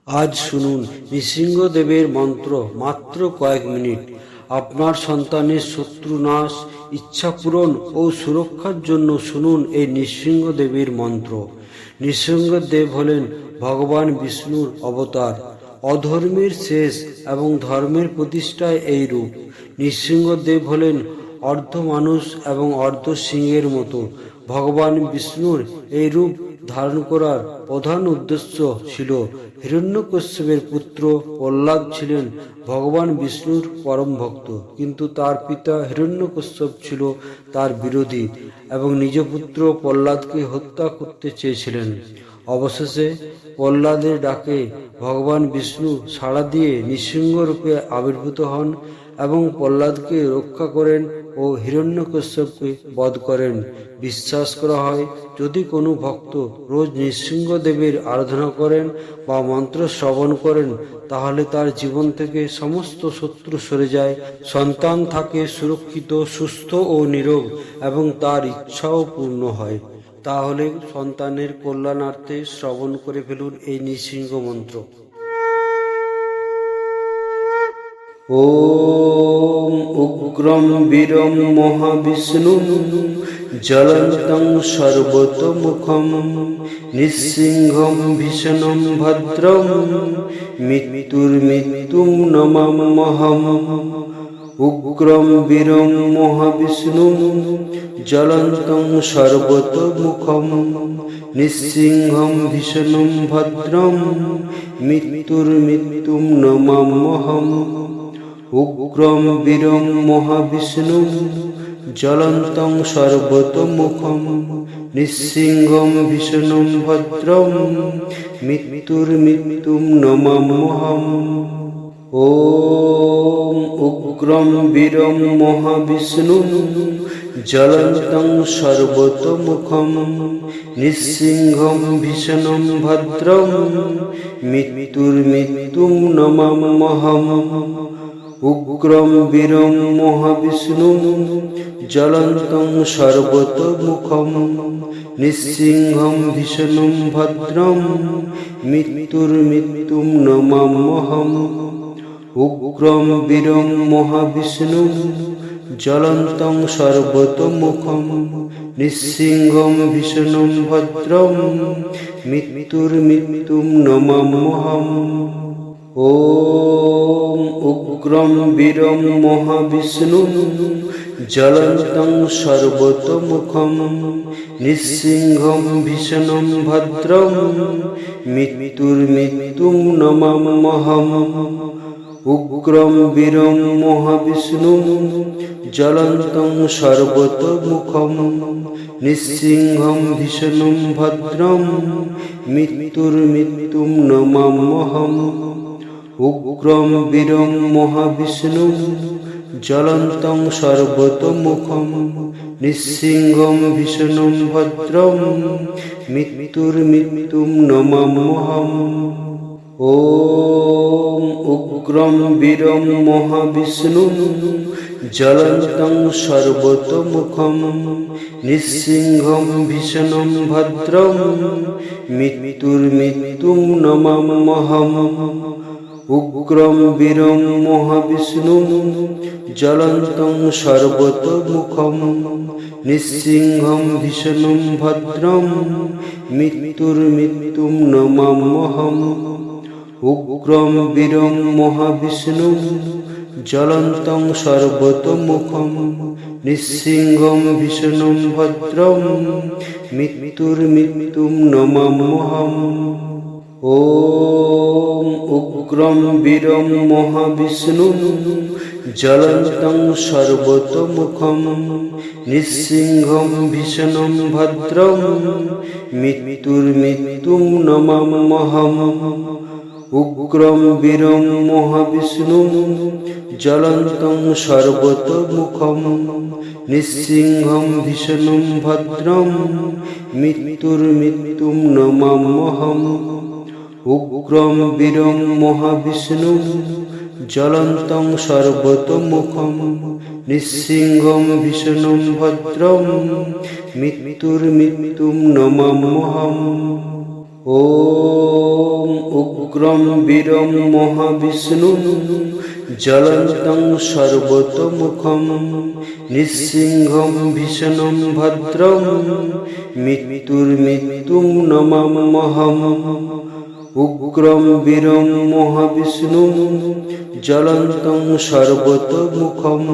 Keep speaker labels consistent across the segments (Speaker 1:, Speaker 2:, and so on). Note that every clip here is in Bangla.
Speaker 1: আজ শুনুন নৃসিংহদেবের মন্ত্র। মাত্র কয়েক মিনিট আপনার সন্তানের শত্রু নাশ, ইচ্ছা পূরণ ও সুরক্ষার জন্য শুনুন এই নৃসিংহদেবের মন্ত্র। নৃসিংহদেব হলেন ভগবান বিষ্ণুর অবতার। অধর্মের শেষ এবং ধর্মের প্রতিষ্ঠায় এই রূপ। নৃসিংহদেব হলেন অর্ধ মানুষ এবং অর্ধ সিংহের মতো। ভগবান বিষ্ণুর এই রূপ ধারণ করার প্রধান উদ্দেশ্য ছিল হিরণ্যকশ্যপের পুত্র প্রহ্লাদ ছিলেন ভগবান বিষ্ণুর পরম ভক্ত, কিন্তু তার পিতা হিরণ্যকশ্যপ ছিল তার বিরোধী এবং নিজ পুত্র প্রহ্লাদকে হত্যা করতে চেয়েছিলেন। অবশেষে প্রহ্লাদের ডাকে ভগবান বিষ্ণু সাড়া দিয়ে নৃসিংহ রূপে আবির্ভূত হন এবং প্রহ্লাদকে রক্ষা করেন ও হিরণ্যকশ্যপকে বধ করেন। বিশ্বাস করা হয়, যদি কোনো ভক্ত রোজ নৃসিংহদেবের আরাধনা করেন বা মন্ত্র শ্রবণ করেন, তাহলে তার জীবন থেকে সমস্ত শত্রু সরে যায়, সন্তান থাকে সুরক্ষিত, সুস্থ ও নীরোগ এবং তার ইচ্ছাও পূর্ণ হয়। তাহলে সন্তানের কল্যাণার্থে শ্রবণ করে ফেলুন এই নৃসিংহ মন্ত্র। ওম উগ্রম বীরম মহাবিষ্ণুম জ্বলন্तं সর্বতোমুখম নৃসিংহম ভীষণম ভদ্রম মৃত্যুর্মৃত্যুম নমাম্যহম। উগ্রম বীরম মহাবিষ্ণুম জ্বলন্तं সর্বতোমুখম নৃসিংহম ভীষণম ভদ্রম মৃত্যুর্মৃত্যুম নমাম্যহম। উগ্রম বীরম মহাবিষ্ণুম জ্বলন্तं সর্বতোমুখম নৃসিংহম ভীষণম ভদ্রম মৃত্যুর্মৃত্যুম নমাম্যহম। ওম উগ্রম বীরম মহাবিষ্ণুম জ্বলন্तं সর্বতোমুখম নৃসিংহম ভীষণম ভদ্রম মৃত্যুর্মৃত্যুম নমাম্যহম। উগ্রম বীরম মহাবিষ্ণুম জ্বলন্तं সর্বতোমুখম নৃসিংহম ভীষণম ভদ্রম মৃত্যুর্মৃত্যুম নমাম্যহম। উগ্রম বীরম মহাবিষ্ণুম জ্বলন্तं সর্বতোমুখম নৃসিংহম ভীষণম ভদ্রম মৃত্যুর্মৃত্যুম নমাম্যহম। ওম উগ্রম বীরম মহাবিষ্ণুম জ্বলন্तं সর্বতোমুখম নৃসিংহম ভীষণম ভদ্রম মৃত্যুর্মৃত্যুম নমাম্যহম। উগ্রম বীরম মহাবিষ্ণুম জ্বলন্तं সর্বতোমুখম নৃসিংহম ভীষণম ভদ্রম মৃত্যুর্মৃত্যুম নমাম্যহম। উগ্রম বীরম মহাবিষ্ণুম জ্বলন্तं সর্বতোমুখম নৃসিংহম ভীষণম ভদ্রম মৃত্যুর্মৃত্যুম নমাম্যহম। ওম উগ্রম বীরম মহাবিষ্ণুম জ্বলন্तं সর্বতোমুখম নৃসিংহম ভীষণম ভদ্রম মৃত্যুর্মৃত্যুম নমাম্যহম। উগ্রম বীরম মহাবিষ্ণুম জ্বলন্तं সর্বতোমুখম নৃসিংহম ভীষণম ভদ্রম মৃত্যুর্মৃত্যুম নমাম্যহম। উগ্রম বীরম মহাবিষ্ণুম জ্বলন্तं সর্বতোমুখম নৃসিংহম ভীষণম ভদ্রম মৃত্যুর্মৃত্যুম নমাম্যহম। ওম উগ্রম বীরম মহাবিষ্ণুম জ্বলন্तं সর্বতোমুখম নৃসিংহম ভীষণম ভদ্রম মৃত্যুর্মৃত্যুম নমাম্যহম। উগ্রম বীরম মহাবিষ্ণুম জ্বলন্तं সর্বতোমুখম নৃসিংহম ভীষণম ভদ্রম মৃত্যুর্মৃত্যুম নমাম্যহম। উগ্রম বীরম মহাবিষ্ণুম জ্বলন্तं সর্বতোমুখম নৃসিংহম ভীষণম ভদ্রম মৃত্যুর্মৃত্যুম নমাম্যহম। ॐ उग्रं वीरं महाविष्णुं ज्वलन्तं सर्वतोमुखं निस्सिंहं भीषणं भद्रं मृत्युर्मृत्युं नमाम्यहम् उग्रं वीरं महाविष्णुं ज्वलन्तं सर्वतोमुखं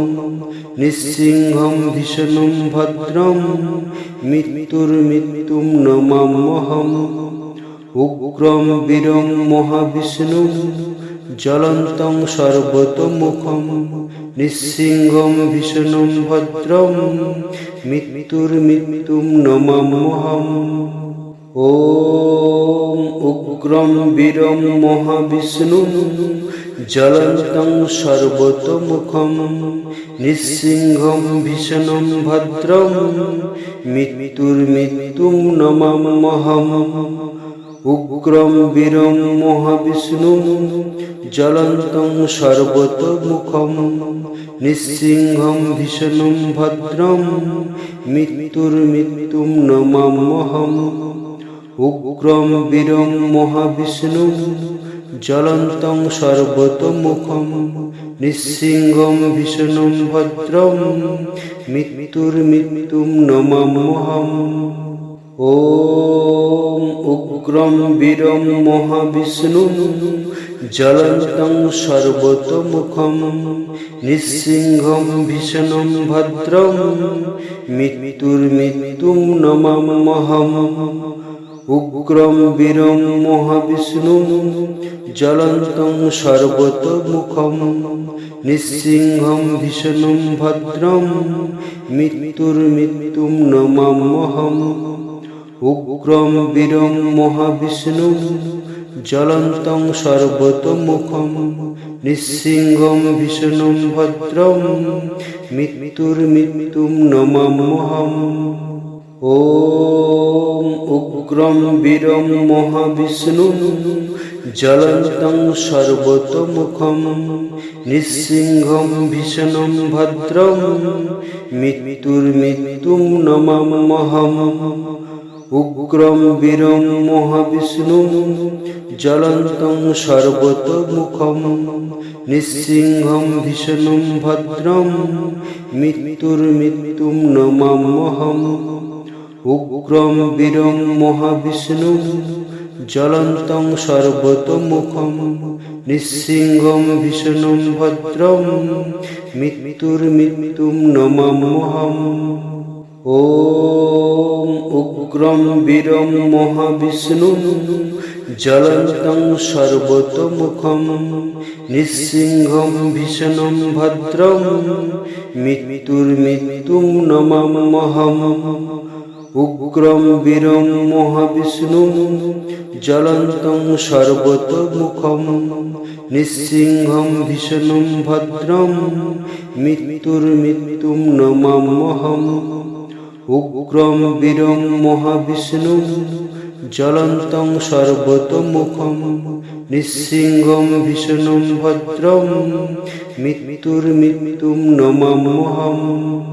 Speaker 1: निस्सिंहं भीषणं भद्रं मृत्युर्मृत्युं नमाम्यहम् उग्रं वीरं महाविष्णुं ज्वलन्तं सर्वतोमुखं निस्सिंहं भीषणं भद्रं मृत्युर्मृत्युं नमाम्यहम् ॐ उग्रं वीरं महाविष्णुं ज्वलन्तं सर्वतोमुखं निस्सिंहं भीषणं भद्रं मृत्युर्मृत्युं नमाम्यहम् उग्रं वीरं महाविष्णुं ज्वलन्तं सर्वतोमुखं निस्सिंहं भीषणं भद्रं मृत्युर्मृत्युं नमाम्यहम् उग्रं वीरं महाविष्णुं ज्वलन्तं सर्वतोमुखं निस्सिंहं भीषणं भद्रं मृत्युर्मृत्युं नमाम्यहम् ॐ उग्रं वीरं महाविष्णुं ज्वलन्तं सर्वतोमुखं निस्सिंहं भीषणं भद्रं मृत्युर्मृत्युं नमाम्यहम् उग्रं वीरं महाविष्णुं ज्वलन्तं सर्वतोमुखं निस्सिंहं भीषणं भद्रं मृत्युर्मृत्युं नमाम्यहम् उग्रं वीरं महाविष्णुं ज्वलन्तं सर्वतोमुखं निस्सिंहं भीषणं भद्रं मृत्युर्मृत्युं नमाम्यहम् ॐ उग्रं वीरं महाविष्णुं ज्वलन्तं सर्वतोमुखं निस्सिंहं भीषणं भद्रं मृत्युर्मृत्युं नमाम्यहम् उग्रं वीरं महाविष्णुं ज्वलन्तं सर्वतोमुखं निस्सिंहं भीषणं भद्रं मृत्युर्मृत्युं नमाम्यहम् उग्रं वीरं महाविष्णुं ज्वलन्तं सर्वतोमुखं निस्सिंहं भीषणं भद्रं मृत्युर्मृत्युं नमाम्यहम् ॐ उग्रं वीरं महाविष्णुं ज्वलन्तं सर्वतोमुखं निस्सिंहं भीषणं भद्रं मृत्युर्मृत्युं नमाम्यहम् उग्रं वीरं महाविष्णुं ज्वलन्तं सर्वतोमुखं निस्सिंहं भीषणं भद्रं मृत्युर्मृत्युं नमाम्यहम् उग्रं वीरं महाविष्णुं ज्वलन्तं सर्वतोमुखं निस्सिंहं भीषणं भद्रं मृत्युर्मृत्युं नमाम्यहम्